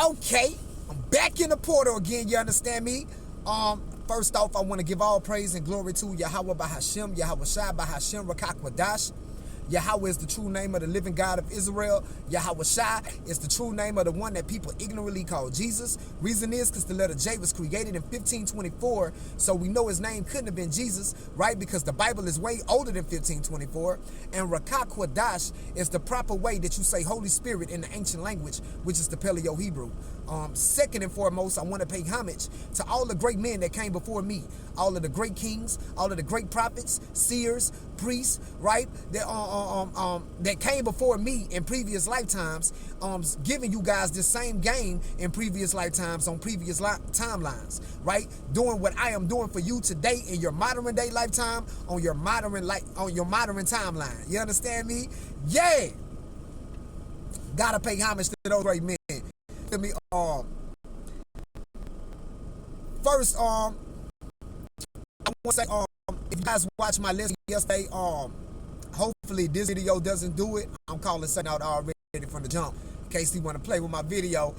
Okay, I'm back in the portal again, you understand me? First off, I want to give all praise and glory to Yahweh Bahashem, Yahweh Shai Bahashem Rakakwadash. Yahweh is the true name of the living God of Israel. Yahweh Shai is the true name of the one that people ignorantly call Jesus. Reason is because the letter J was created in 1524, so we know his name couldn't have been Jesus, right? Because the Bible is way older than 1524. And Rakakwadash is the proper way that you say Holy Spirit in the ancient language, which is the Paleo-Hebrew. Second and foremost, I want to pay homage to all the great men that came before me, all of the great kings, all of the great prophets, seers, priests, right? That came before me in previous lifetimes, giving you guys the same game in previous lifetimes on previous timelines, right? Doing what I am doing for you today in your modern day lifetime on your modern timeline. You understand me? Yeah. Gotta pay homage to those great men. Me, first, I want to say, if you guys watched my lesson yesterday, hopefully this video doesn't do it. I'm calling something out already from the jump, in case he want to play with my video.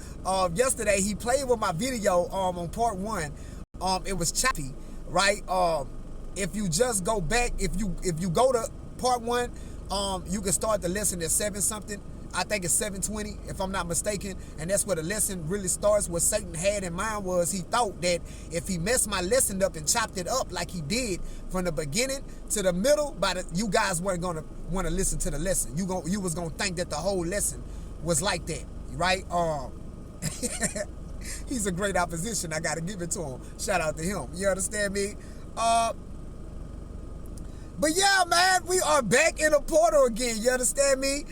Yesterday he played with my video, on part 1. It was choppy, right? If you just go back, if you go to part 1, you can start the lesson at 7 something. I think it's 7:20, if I'm not mistaken, and that's where the lesson really starts. What Satan had in mind was he thought that if he messed my lesson up and chopped it up like he did from the beginning to the middle, you guys weren't gonna want to listen to the lesson. You was gonna think that the whole lesson was like that, right? He's a great opposition. I gotta give it to him. Shout out to him. You understand me? But yeah, man, we are back in the portal again. You understand me?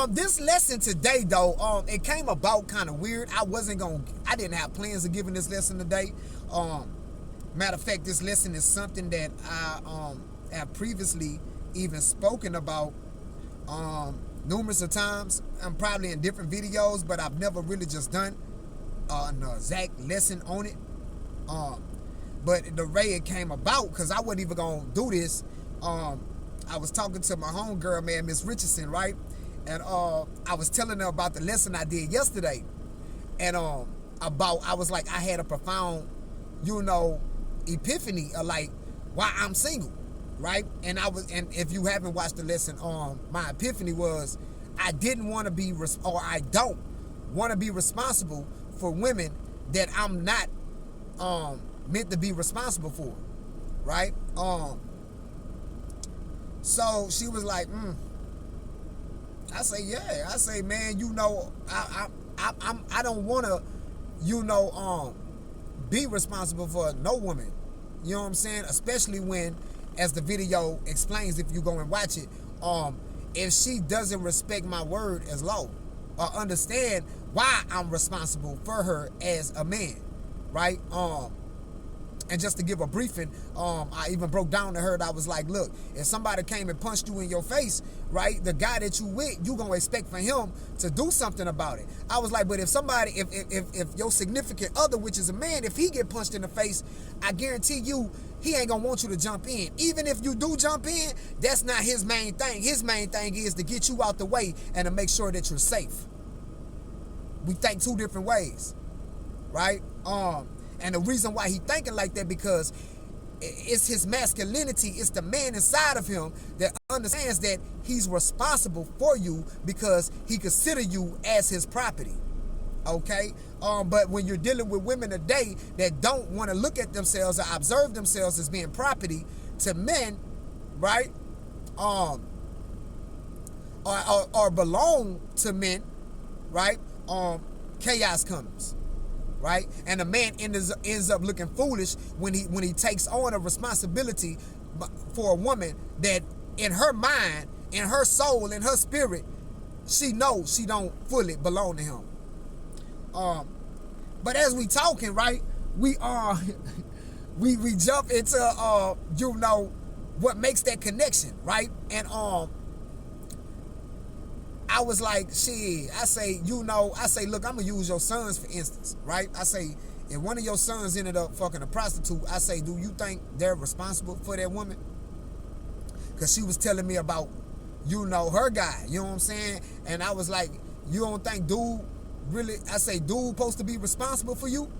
This lesson today, though, it came about kind of weird. I didn't have plans of giving this lesson today. Matter of fact, this lesson is something that I have previously even spoken about numerous of times. I'm probably in different videos, but I've never really just done an exact lesson on it. But the way it came about, because I wasn't even going to do this, I was talking to my homegirl, man, Miss Richardson, right? And I was telling her about the lesson I did yesterday. And I was like, I had a profound, epiphany of like why I'm single, right? And if you haven't watched the lesson, my epiphany was I don't want to be responsible for women that I'm not meant to be responsible for, right? So she was like, I say, yeah. I say, man, I don't want to, be responsible for no woman. You know what I'm saying? Especially when, as the video explains, if you go and watch it, if she doesn't respect my word as law or understand why I'm responsible for her as a man, right? And just to give a briefing, I even broke down to her that I was like, look, if somebody came and punched you in your face, right, the guy that you with, you gonna expect for him to do something about it. I was like, but if your significant other, which is a man, if he get punched in the face, I guarantee you, he ain't gonna want you to jump in. Even if you do jump in, that's not his main thing. His main thing is to get you out the way and to make sure that you're safe. We think two different ways, right? And the reason why he thinking like that, because it's his masculinity, it's the man inside of him that understands that he's responsible for you because he consider you as his property, okay? But when you're dealing with women today that don't want to look at themselves or observe themselves as being property to men, right? Or belong to men, right? Chaos comes. Right? And a man ends up looking foolish when he takes on a responsibility for a woman that in her mind, in her soul, in her spirit, she knows she don't fully belong to him. But as we talking, right, we jump into what makes that connection, right? And I was like, shit, I say, look, I'm going to use your sons for instance, right? I say, if one of your sons ended up fucking a prostitute, I say, do you think they're responsible for that woman? Because she was telling me about, her guy, you know what I'm saying? And I was like, you don't think dude really, I say, dude supposed to be responsible for you?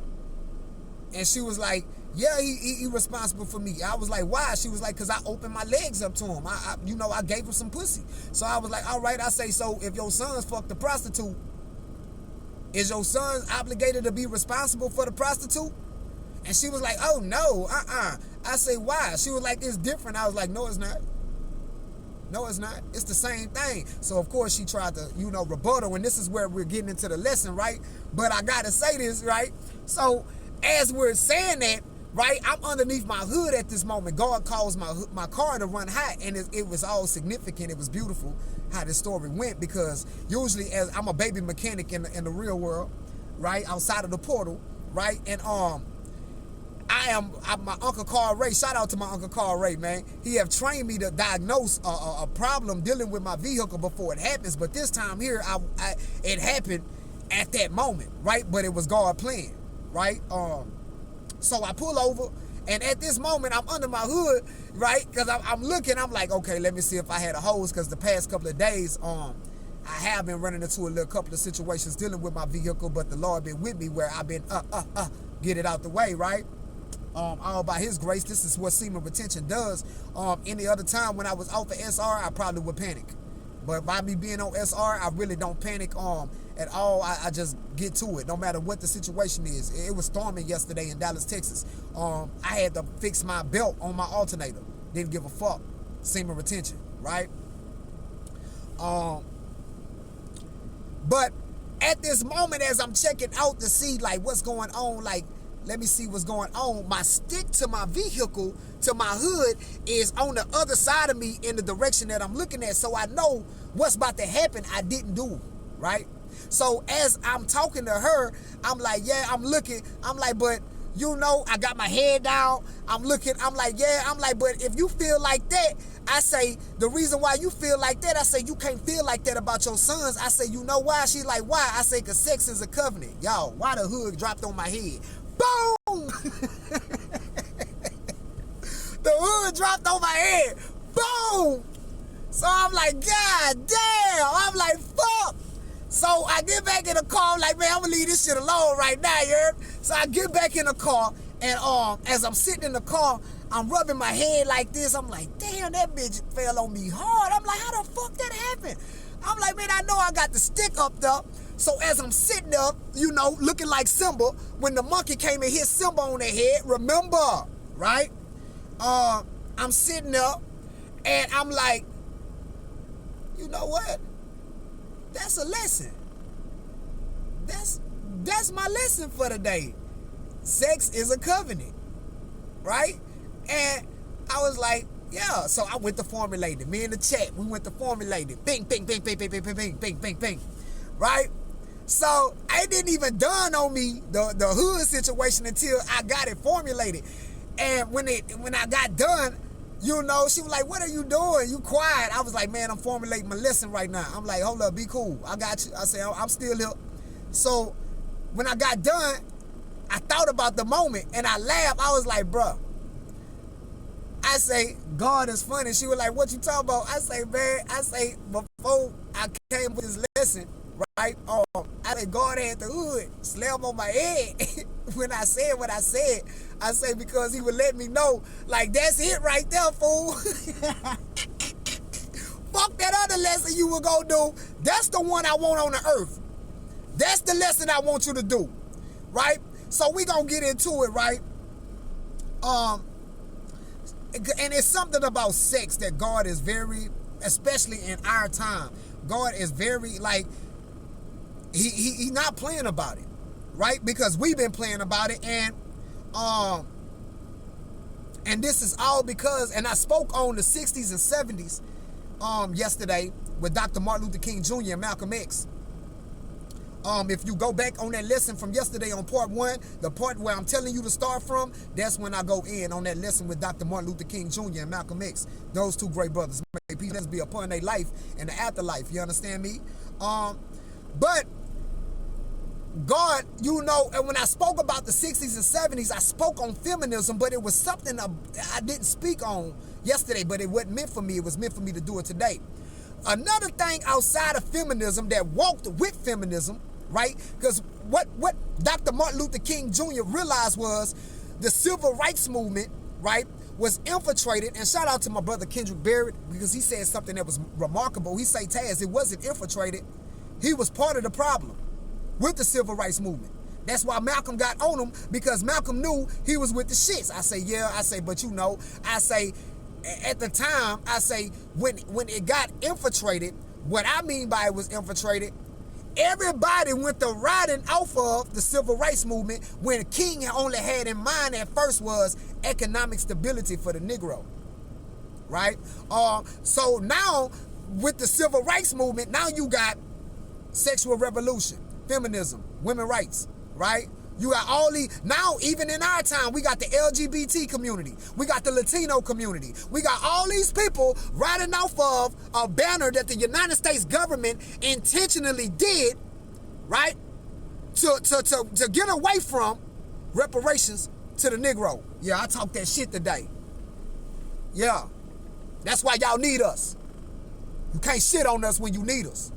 And she was like, yeah, he responsible for me. I was like, why? She was like, because I opened my legs up to him. I gave him some pussy. So I was like, all right. I say, so if your son's fucked the prostitute, is your son obligated to be responsible for the prostitute? And she was like, oh, no, I say, why? She was like, it's different. I was like, no, it's not. No, it's not. It's the same thing. So, of course, she tried to, rebuttal. And this is where we're getting into the lesson, right? But I got to say this, right? So, as we're saying that, right, I'm underneath my hood at this moment. God caused my car to run hot, and it was all significant. It was beautiful how this story went, because usually, as I'm a baby mechanic in the real world, right, outside of the portal, right, and I'm my Uncle Carl Ray. Shout out to my Uncle Carl Ray, man. He have trained me to diagnose a problem dealing with my vehicle before it happens. But this time here, it happened at that moment, right? But it was God plan, right? So I pull over, and at this moment, I'm under my hood, right? Because I'm looking, I'm like, okay, let me see if I had a hose, because the past couple of days, I have been running into a little couple of situations dealing with my vehicle, but the Lord been with me where I've been, get it out the way, right? All by His grace. This is what semen retention does. Any other time when I was off of SR, I probably would panic. But by me being on SR, I really don't panic at all. I just get to it, no matter what the situation is. It was storming yesterday in Dallas, Texas. I had to fix my belt on my alternator. Didn't give a fuck. Semen retention, right? But at this moment, as I'm checking out to see like what's going on, like, let me see what's going on. My stick to my vehicle, to my hood, is on the other side of me in the direction that I'm looking at. So I know what's about to happen. I didn't do, right? So as I'm talking to her, I'm like, yeah, I'm looking. I'm like, but I got my head down. I'm looking. I'm like, yeah. I'm like, but if you feel like that, I say, the reason why you feel like that, I say, you can't feel like that about your sons. I say, you know why? She's like, why? I say, because sex is a covenant. Y'all, why the hood dropped on my head? Boom! The hood dropped on my head. Boom! So I'm like, God damn! I'm like, fuck! So I get back in the car, I'm like, man, I'm gonna leave this shit alone right now, you heard? So I get back in the car, and as I'm sitting in the car, I'm rubbing my head like this. I'm like, damn, that bitch fell on me hard. I'm like, how the fuck that happened? I'm like, man, I know I got the stick up there. So as I'm sitting up, looking like Simba, when the monkey came and hit Simba on the head, remember, right? I'm sitting up, and I'm like, you know what? That's a lesson. That's my lesson for today. Sex is a covenant, right? And I was like, yeah. So I went to formulate it. Me and the chat, we went to formulate it. Bing, bing, bing, bing, bing, bing, bing, bing, bing, bing, bing. Right? So it didn't even dawn on me, the hood situation, until I got it formulated. And when I got done, she was like, what are you doing? You quiet. I was like, man, I'm formulating my lesson right now. I'm like, hold up, be cool. I got you. I said, I'm still here. So when I got done, I thought about the moment, and I laughed. I was like, bruh, I say, God is funny. She was like, what you talking about? I say, man, before I came with this lesson, right? I said, God had the hood slam on my head when I said what I said. I say, because He would let me know, like, that's it right there, fool. Fuck that other lesson you were gonna do. That's the one I want on the earth. That's the lesson I want you to do, right? So we gonna get into it, right? And it's something about sex that God is very, especially in our time, God is very, like, he not playing about it, right? Because we've been playing about it, and this is all because, and I spoke on the 60s and 70s yesterday with Dr. Martin Luther King Jr. and Malcolm X. If you go back on that lesson from yesterday on part 1, the part where I'm telling you to start from, that's when I go in on that lesson with Dr. Martin Luther King Jr. and Malcolm X. Those two great brothers. May peace be upon their life and the afterlife. You understand me? But God, and when I spoke about the 60s and 70s, I spoke on feminism, but it was something I didn't speak on yesterday, but it wasn't meant for me. It was meant for me to do it today. Another thing outside of feminism that walked with feminism, right? Because what Dr. Martin Luther King Jr. realized was the civil rights movement, right, was infiltrated. And shout out to my brother Kendrick Barrett, because he said something that was remarkable. He say, Taz, it wasn't infiltrated. He was part of the problem with the civil rights movement. That's why Malcolm got on him, because Malcolm knew he was with the shits. I say, yeah. I say, but you know, I say, at the time, I say, when it got infiltrated, what I mean by it was infiltrated, everybody went to riding off of the civil rights movement when King only had in mind at first was economic stability for the Negro, right? So now with the civil rights movement, now you got sexual revolution, feminism, women's rights, right? You got all these, now even in our time, we got the LGBT community. We got the Latino community. We got all these people riding off of a banner that the United States government intentionally did, right? To get away from reparations to the Negro. Yeah, I talk that shit today. Yeah. That's why y'all need us. You can't shit on us when you need us.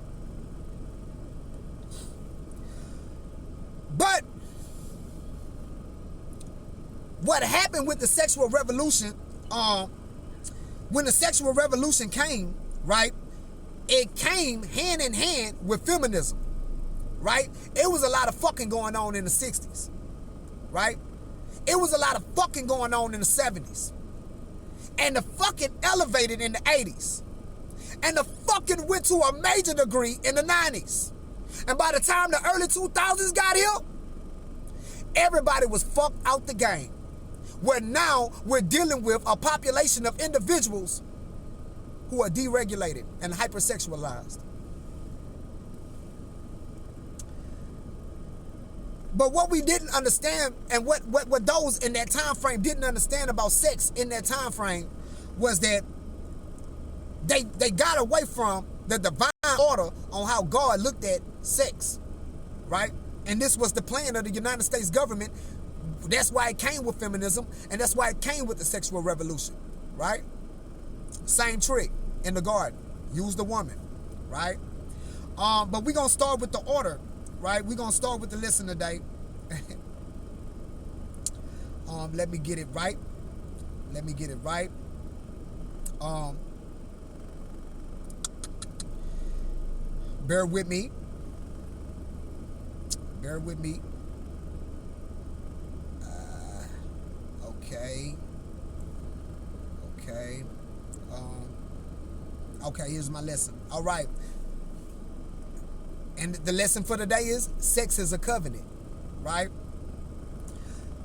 But what happened with the sexual revolution, when the sexual revolution came, right, it came hand in hand with feminism, right? It was a lot of fucking going on in the 60s, right? It was a lot of fucking going on in the 70s. And the fucking elevated in the 80s. And the fucking went to a major degree in the 90s. And by the time the early 2000s got here, everybody was fucked out the game. Where now we're dealing with a population of individuals who are deregulated and hypersexualized. But what we didn't understand, and what those in that time frame didn't understand about sex in that time frame, was that they got away from the divine order on how God looked at sex, right? And this was the plan of the United States government. That's why it came with feminism, and that's why it came with the sexual revolution, right? Same trick in the garden. Use the woman, right? But we're going to start with the order, right? We're going to start with the lesson today. Let me get it right. Let me get it right. Bear with me. Bear with me. Okay, here's my lesson. All right. And the lesson for today is sex is a covenant, right?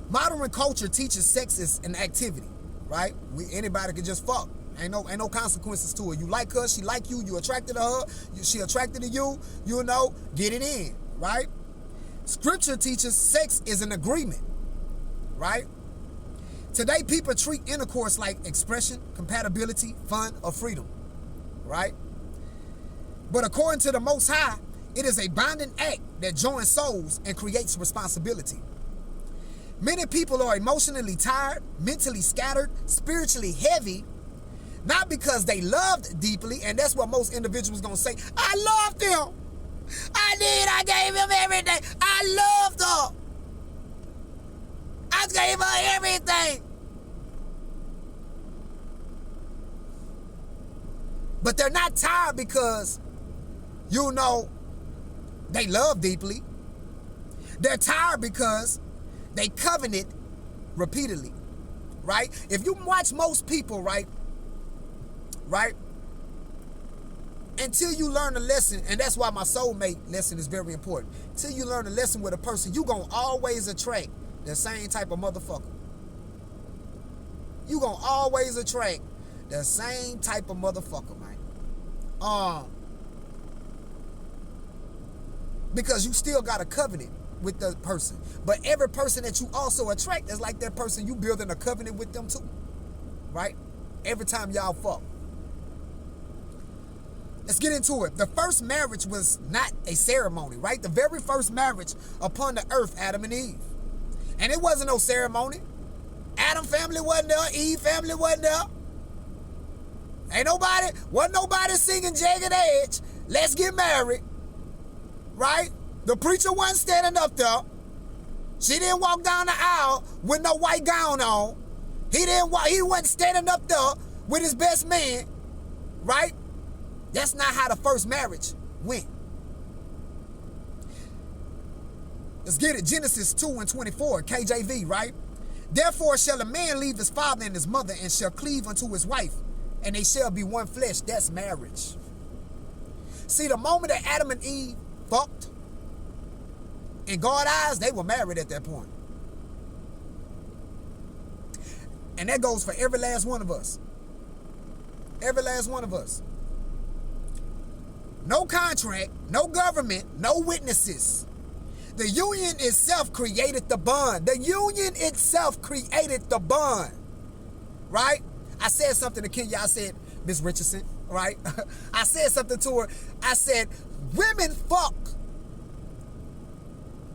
Modern culture teaches sex is an activity, right? Anybody can just fuck. Ain't no consequences to it. You like her, she like you, you attracted to her, she attracted to you, you know, get it in, right? Scripture teaches sex is an agreement, right? Today, people treat intercourse like expression, compatibility, fun, or freedom, right? But according to the Most High, it is a binding act that joins souls and creates responsibility. Many people are emotionally tired, mentally scattered, spiritually heavy, not because they loved deeply, and that's what most individuals gonna say, I loved him. I gave him everything. I loved her. I gave her everything. But they're not tired because, you know, they love deeply. They're tired because they covenant repeatedly, right? If you watch most people, right? Until you learn a lesson, and that's why my soulmate lesson is very important. Until you learn a lesson with a person, you gonna always attract the same type of motherfucker. You gonna always attract the same type of motherfucker, man. Because you still got a covenant with the person. But every person that you also attract is like that person you building a covenant with them too. Right? Every time y'all fuck. Let's get into it. The first marriage was not a ceremony, right? The very first marriage upon the earth, Adam and Eve. And it wasn't no ceremony. Adam family wasn't there. Eve family wasn't there. Wasn't nobody singing Jagged Edge. Let's get married. Right? The preacher wasn't standing up there. She didn't walk down the aisle with no white gown on. He wasn't standing up there with his best man, right? That's not how the first marriage went. Let's get it. Genesis 2:24, KJV, right? Therefore shall a man leave his father and his mother and shall cleave unto his wife, and they shall be one flesh. That's marriage. See, the moment that Adam and Eve fucked, in God's eyes, they were married at that point. And that goes for every last one of us. Every last one of us. No contract, no government, no witnesses. The union itself created the bond. The union itself created the bond. Right? I said something to Kenya. I said, Miss Richardson, right? I said something to her. I said, women fuck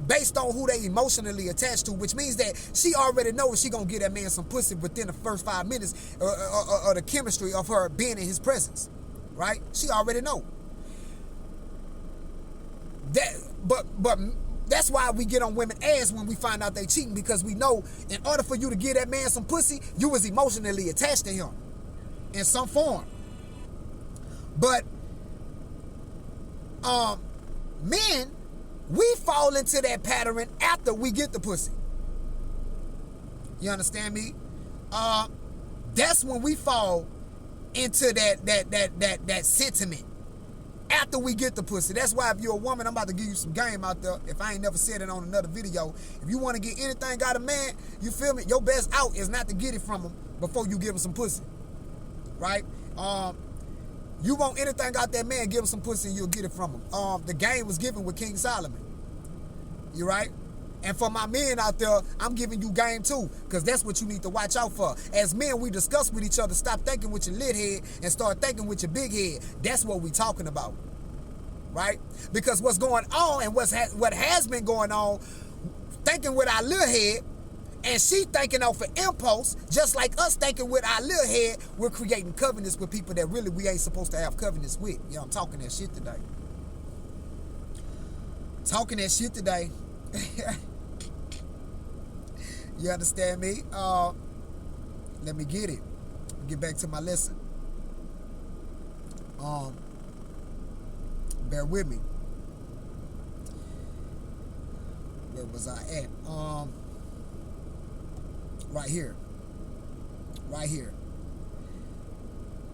based on who they emotionally attached to, which means that she already knows she gonna get that man some pussy within the first 5 minutes of the chemistry of her being in his presence, right? She already know. But that's why we get on women's ass when we find out they cheating, because we know in order for you to give that man some pussy, you was emotionally attached to him in some form. But men, we fall into that pattern after we get the pussy. You understand me? That's when we fall into that sentiment after we get the pussy. That's why if you're a woman, I'm about to give you some game out there. If I ain't never said it on another video, if you want to get anything out of man, you feel me? Your best out is not to get it from him before you give him some pussy, right? You want anything out that man, give him some pussy and you'll get it from him. The game was given with King Solomon. You right? And for my men out there, I'm giving you game too, because that's what you need to watch out for. As men, we discuss with each other, stop thinking with your lit head and start thinking with your big head. That's what we talking about, right? Because what's going on and what has been going on, thinking with our little head, and she thinking off an impulse, just like us thinking with our little head, we're creating covenants with people that really we ain't supposed to have covenants with. Yeah, I'm talking that shit today. Talking that shit today. You understand me? Let me get it. Get back to my lesson. Bear with me. Where was I at? Right here. Right here.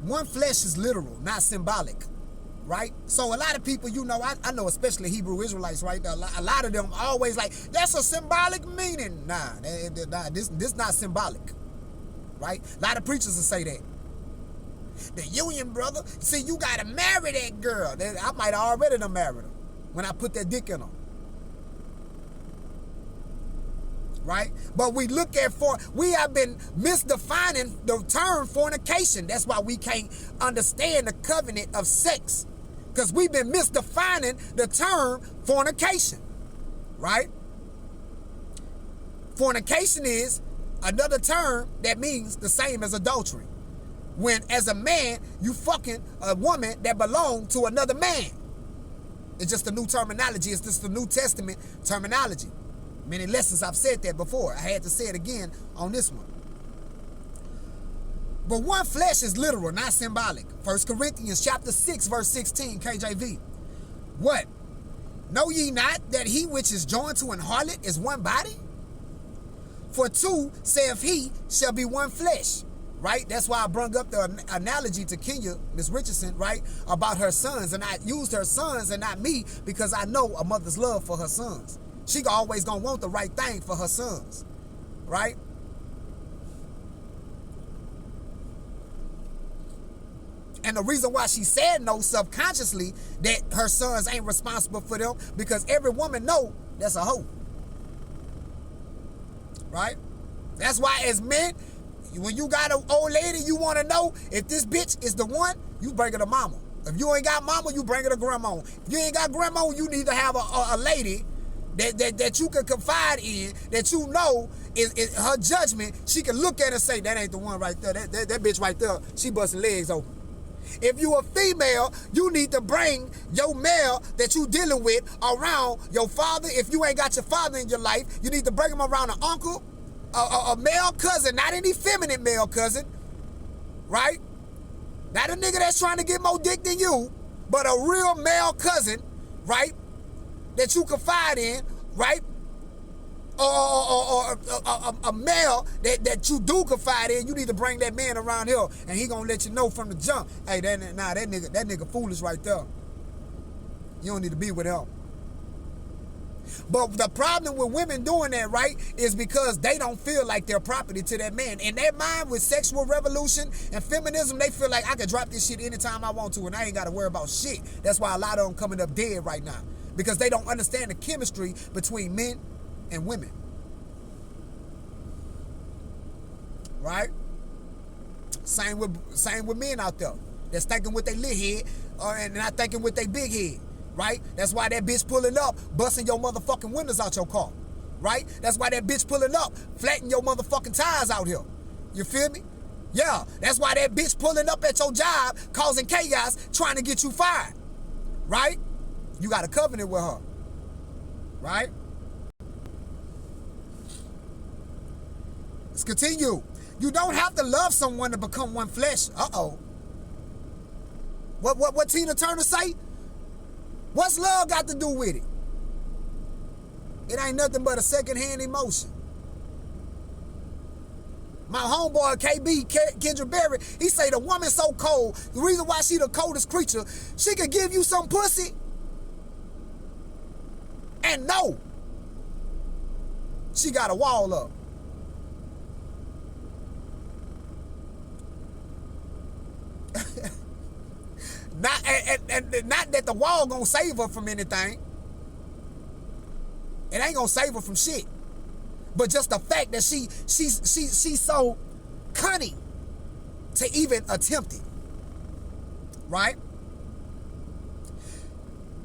One flesh is literal, not symbolic. Right? So a lot of people, you know, I know especially Hebrew Israelites, right? A lot of them always like, that's a symbolic meaning. Nah, this not symbolic. Right? A lot of preachers will say that. The union, brother. See, you got to marry that girl. I might have already done married her when I put that dick in her. Right? But we look at we have been misdefining the term fornication. That's why we can't understand the covenant of sex, because we've been misdefining the term fornication. Right? Fornication is another term that means the same as adultery. When as a man, you fucking a woman that belonged to another man. It's just a new terminology. It's just the New Testament terminology. Many lessons I've said that before. I had to say it again on this one. But one flesh is literal, not symbolic. 1 Corinthians chapter 6, verse 16, KJV. What? Know ye not that he which is joined to an harlot is one body? For two, saith he, shall be one flesh. Right? That's why I brought up the analogy to Kenya, Miss Richardson, right? About her sons. And I used her sons and not me, because I know a mother's love for her sons. She always gonna want the right thing for her sons, right? And the reason why she said no subconsciously, that her sons ain't responsible for them, because every woman know that's a hoe, right? That's why as men, when you got an old lady, you want to know if this bitch is the one, you bring her to mama. If you ain't got mama, you bring her to grandma. If you ain't got grandma, you need to have a lady that you can confide in, that you know is her judgment. She can look at her and say, that ain't the one right there. That bitch right there, she busting legs open. If you a female, you need to bring your male that you dealing with around your father. If you ain't got your father in your life, you need to bring him around an uncle, a male cousin, not any feminine male cousin, right? Not a nigga that's trying to get more dick than you, but a real male cousin, right? That you confide in, right? Or a male that you do confide in. You need to bring that man around here, and he gonna let you know from the jump. Hey, that nigga foolish right there. You don't need to be with him. But the problem with women doing that, right, is because they don't feel like they're property to that man. In their mind, with sexual revolution and feminism, they feel like I can drop this shit anytime I want to, and I ain't got to worry about shit. That's why a lot of them coming up dead right now, because they don't understand the chemistry between men and women. Right? Same with men out there that's thinking with their little head and not thinking with their big head. Right? That's why that bitch pulling up, busting your motherfucking windows out your car. Right? That's why that bitch pulling up, flattening your motherfucking tires out here. You feel me? Yeah. That's why that bitch pulling up at your job, causing chaos, trying to get you fired. Right? You got a covenant with her. Right? Let's continue. You don't have to love someone to become one flesh. Uh-oh. What Tina Turner say? What's love got to do with it? It ain't nothing but a secondhand emotion. My homeboy KB, Kendra Berry, he say the woman so cold, the reason why she the coldest creature, she could give you some pussy and no, she got a wall up. Not that the wall gonna save her from anything. It ain't gonna save her from shit. But just the fact that she's so cunning to even attempt it. Right?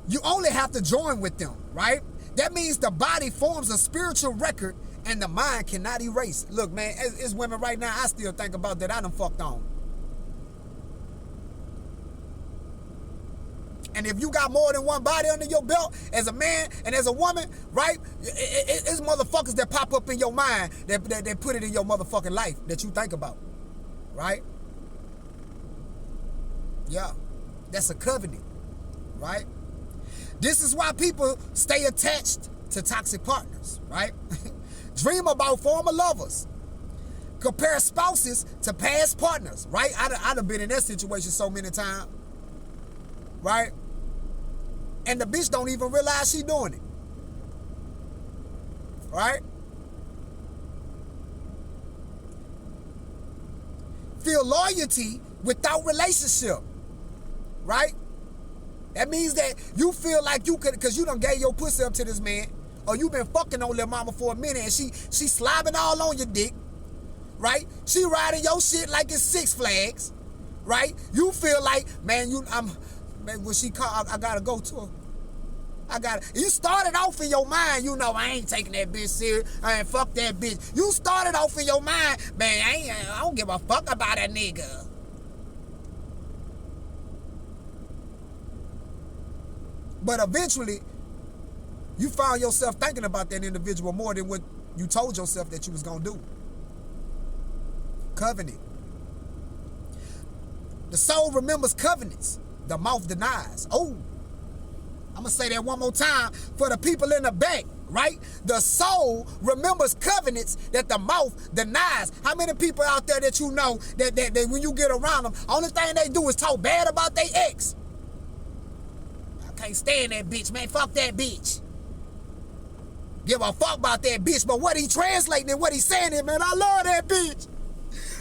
You only have to join with them, right? That means the body forms a spiritual record and the mind cannot erase. Look, man, as women right now, I still think about that I done fucked on. And if you got more than one body under your belt, as a man and as a woman, right? It's motherfuckers that pop up in your mind that put it in your motherfucking life that you think about, right? Yeah, that's a covenant, right? This is why people stay attached to toxic partners, right? Dream about former lovers. Compare spouses to past partners, right? I'd have been in that situation so many times, right? And the bitch don't even realize she doing it. Right? Feel loyalty without relationship. Right? That means that you feel like you could, because you done gave your pussy up to this man, or you been fucking on little mama for a minute and she slobbing all on your dick. Right? She riding your shit like it's Six Flags. Right? You feel like, man, when she call, I gotta go to her. You started off in your mind, you know, I ain't taking that bitch serious. I ain't fuck that bitch. You started off in your mind, man, I don't give a fuck about a nigga. But eventually, you found yourself thinking about that individual more than what you told yourself that you was gonna do. Covenant. The soul remembers covenants. The mouth denies. Oh, I'm going to say that one more time for the people in the back, right? The soul remembers covenants that the mouth denies. How many people out there that you know that when you get around them, only thing they do is talk bad about their ex? I can't stand that bitch, man. Fuck that bitch. Give a fuck about that bitch, but what he translating and what he saying is, man, I love that bitch.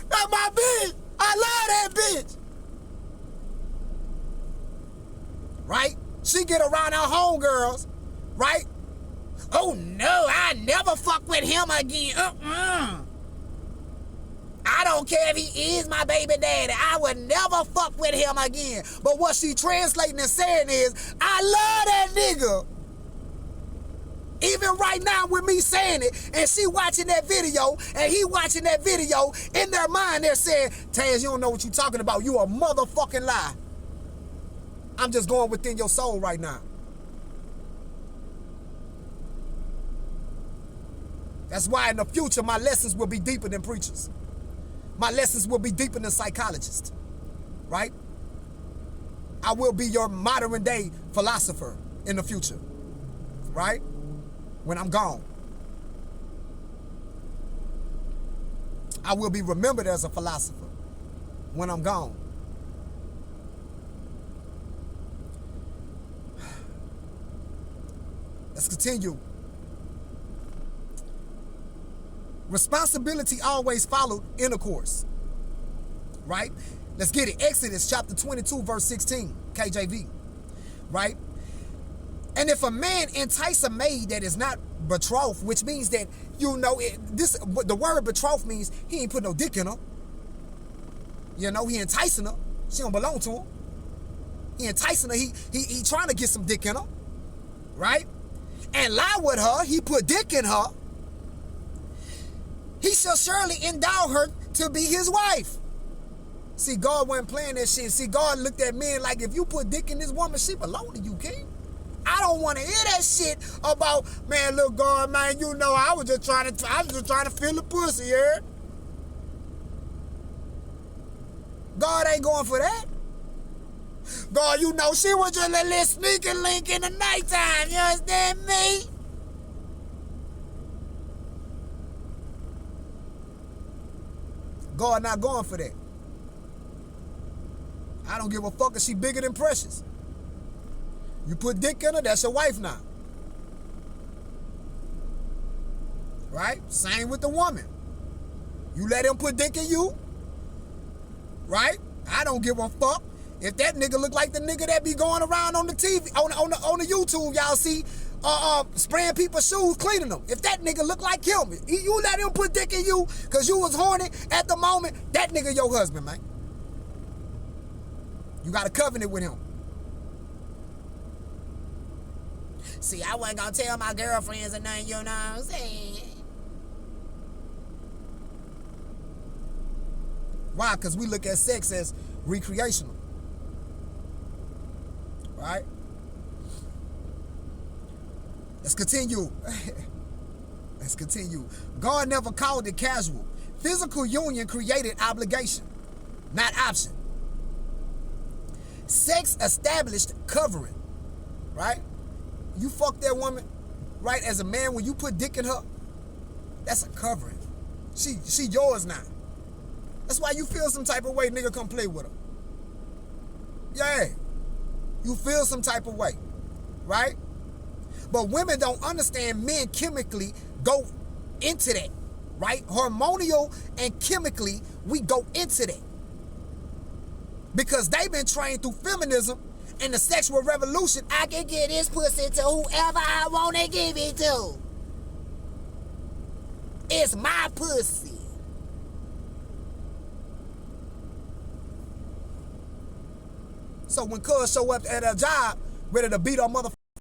That's my bitch. I love that bitch. Right? She get around our homegirls, right? Oh no, I never fuck with him again. I don't care if he is my baby daddy. I would never fuck with him again. But what she translating and saying is, I love that nigga. Even right now with me saying it, and she watching that video, and he watching that video, in their mind they're saying, Taz, you don't know what you're talking about. You a motherfucking lie. I'm just going within your soul right now. That's why in the future my lessons will be deeper than preachers. My lessons will be deeper than psychologists. Right? I will be your modern day philosopher in the future. Right? When I'm gone. I will be remembered as a philosopher when I'm gone. Let's continue. Responsibility always followed intercourse. Right? Let's get it. Exodus chapter 22, verse 16, KJV. Right? And if a man entice a maid that is not betrothed, which means that, you know, the word betrothed means he ain't put no dick in her. You know, he enticing her. She don't belong to him. He enticing her. He trying to get some dick in her. Right? And lie with her. He put dick in her. He shall surely endow her to be his wife. See, God wasn't playing that shit. See, God looked at men like, if you put dick in this woman, she belong to you, king. I don't want to hear that shit about, man, look, God, man, you know, I was just trying to feel the pussy, yeah? God ain't going for that. God, you know, she was just a little sneaking link in the nighttime, you understand me? God not going for that. I don't give a fuck if she bigger than Precious. You put dick in her, that's your wife now. Right? Same with the woman. You let him put dick in you. Right? I don't give a fuck. If that nigga look like the nigga that be going around on the TV, on the YouTube, y'all see, spraying people's shoes, cleaning them. If that nigga look like him, you let him put dick in you because you was horny at the moment, that nigga your husband, man. You got a covenant with him. See, I wasn't gonna tell my girlfriends or nothing, you know what I'm saying? Why? Because we look at sex as recreational. Right? Let's continue. Let's continue. God never called it casual. Physical union created obligation, not option. Sex established covering. Right? You fuck that woman, right, as a man, when you put dick in her, that's a covering. She yours now. That's why you feel some type of way, nigga, come play with her. Yeah. You feel some type of way, right? But women don't understand men chemically go into that, right? Hormonal and chemically, we go into that. Because they've been trained through feminism and the sexual revolution. I can get this pussy to whoever I want to give it to. It's my pussy. So when cuz show up at her job, ready to beat her motherfucker